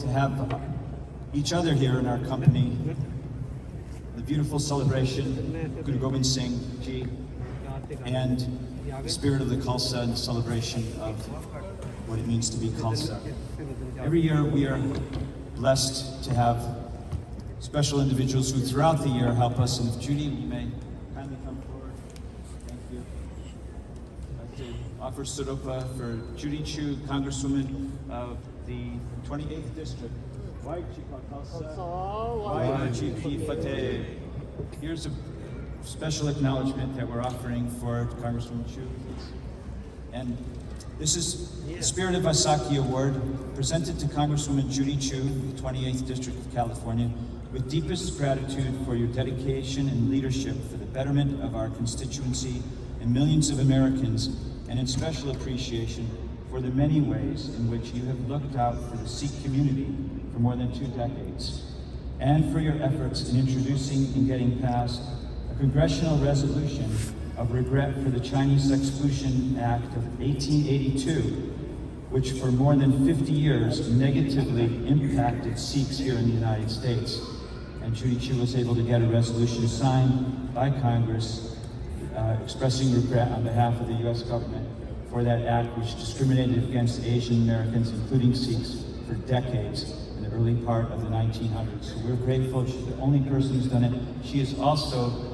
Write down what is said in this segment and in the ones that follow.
to have each other here in our company. The beautiful celebration, Guru Gobind Singh Ji, and the spirit of the Khalsa and the celebration of what it means to be Khalsa. Every year we are blessed to have special individuals who throughout the year help us, and if Judy, you may kindly come forward. Thank you. I'd like to offer Saropa for Judy Chu, Congresswoman of the 28th District. Here's a special acknowledgement that we're offering for Congresswoman Chu. And this is the Spirit of Vaisakhi Award, presented to Congresswoman Judy Chu, the 28th District of California, with deepest gratitude for your dedication and leadership for the betterment of our constituency and millions of Americans, and in special appreciation for the many ways in which you have looked out for the Sikh community for more than 2 decades, and for your efforts in introducing and getting passed a congressional resolution of regret for the Chinese Exclusion Act of 1882, which for more than 50 years negatively impacted Sikhs here in the United States. And Judy Chu was able to get a resolution signed by Congress expressing regret on behalf of the U.S. government for that act, which discriminated against Asian Americans, including Sikhs, for decades in the early part of the 1900s. So we're grateful. She's the only person who's done it. She is also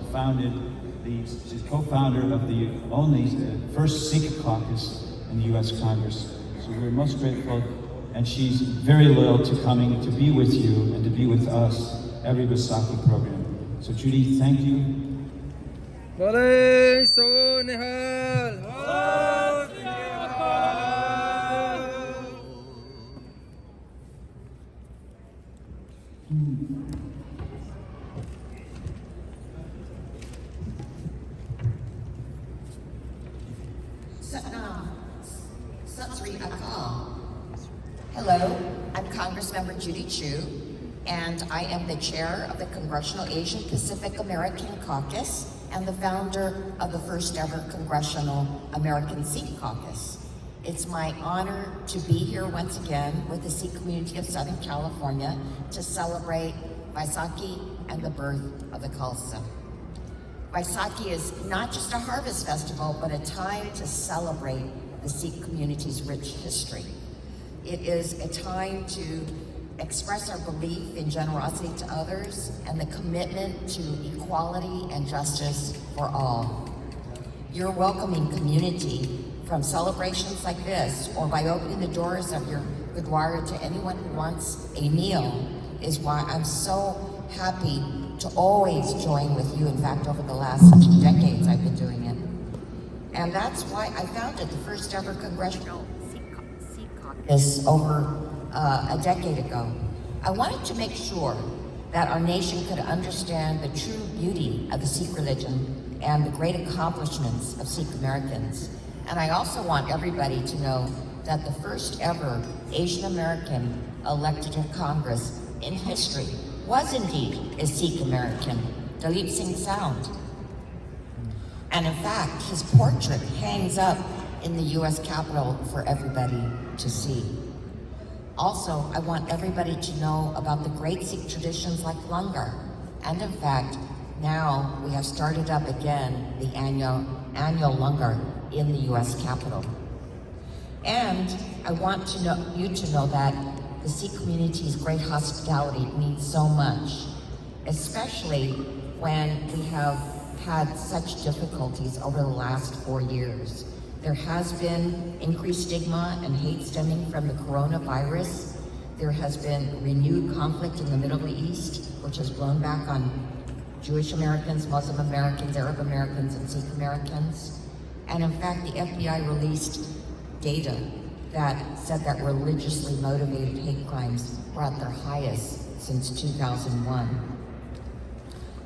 she's co-founder of the first Sikh caucus in the U.S. Congress. So we're most grateful, and she's very loyal to coming to be with you and to be with us every Vaisakhi program. So Judy, thank you. Hello, I'm Congressmember Judy Chu, and I am the chair of the Congressional Asian Pacific American Caucus and the founder of the first ever Congressional American Sikh Caucus. It's my honor to be here once again with the Sikh community of Southern California to celebrate Vaisakhi and the birth of the Khalsa. Vaisakhi is not just a harvest festival, but a time to celebrate the Sikh community's rich history. It is a time to express our belief in generosity to others and the commitment to equality and justice for all. Your welcoming community, from celebrations like this or by opening the doors of your gurdwara to anyone who wants a meal, is why I'm so happy to always join with you. In fact, over the last 2 decades I've been doing it. And that's why I founded the first ever Congressional Sikh Caucus over a decade ago. I wanted to make sure that our nation could understand the true beauty of the Sikh religion and the great accomplishments of Sikh Americans. And I also want everybody to know that the first ever Asian American elected to Congress in history was indeed a Sikh American, Dalip Singh Sound. And in fact, his portrait hangs up in the US Capitol for everybody to see. Also, I want everybody to know about the great Sikh traditions like Langar. And in fact, now we have started up again the annual Langar in the US Capitol. And I want you to know that the Sikh community's great hospitality means so much, especially when we have had such difficulties over the last 4 years. There has been increased stigma and hate stemming from the coronavirus. There has been renewed conflict in the Middle East, which has blown back on Jewish Americans, Muslim Americans, Arab Americans, and Sikh Americans. And in fact, the FBI released data that said that religiously motivated hate crimes were at their highest since 2001.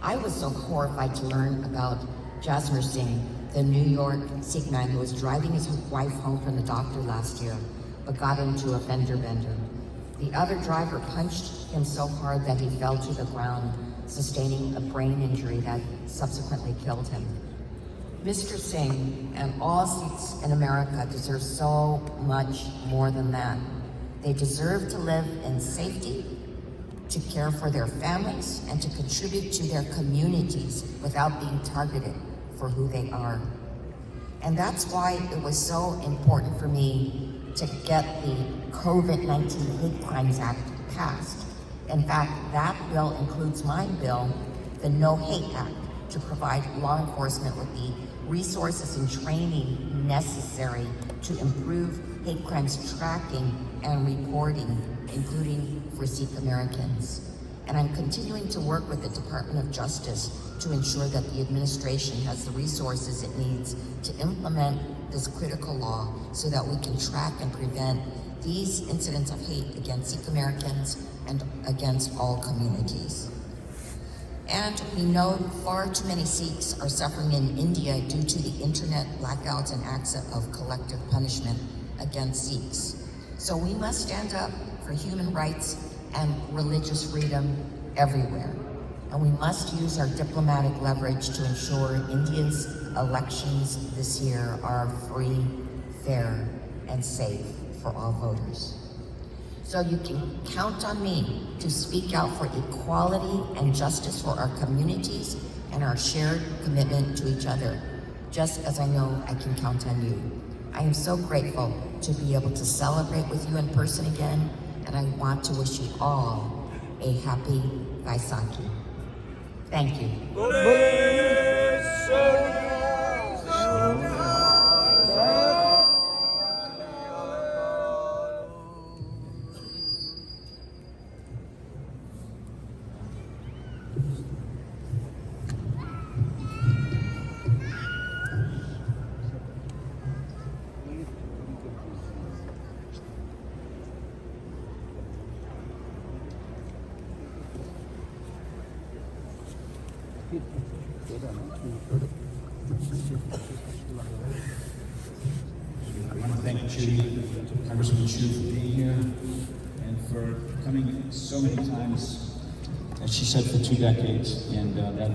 I was so horrified to learn about Jasmer Singh, the New York Sikh man who was driving his wife home from the doctor last year, but got into a fender bender. The other driver punched him so hard that he fell to the ground, sustaining a brain injury that subsequently killed him. Mr. Singh and all Sikhs in America deserve so much more than that. They deserve to live in safety, to care for their families, and to contribute to their communities without being targeted for who they are. And that's why it was so important for me to get the COVID-19 Hate Crimes Act passed. In fact, that bill includes my bill, the No Hate Act, to provide law enforcement with the resources and training necessary to improve hate crimes tracking and reporting, including for Sikh Americans. And I'm continuing to work with the Department of Justice to ensure that the administration has the resources it needs to implement this critical law so that we can track and prevent these incidents of hate against Sikh Americans and against all communities. And we know far too many Sikhs are suffering in India due to the internet blackouts and acts of collective punishment against Sikhs. So we must stand up for human rights and religious freedom everywhere. And we must use our diplomatic leverage to ensure India's elections this year are free, fair, and safe for all voters. So you can count on me to speak out for equality and justice for our communities and our shared commitment to each other, just as I know I can count on you. I am so grateful to be able to celebrate with you in person again, and I want to wish you all a happy Vaisakhi. Thank you. I want to thank Judy, Congresswoman Chu, for being here and for coming so many times, as she said, for 2 decades. And that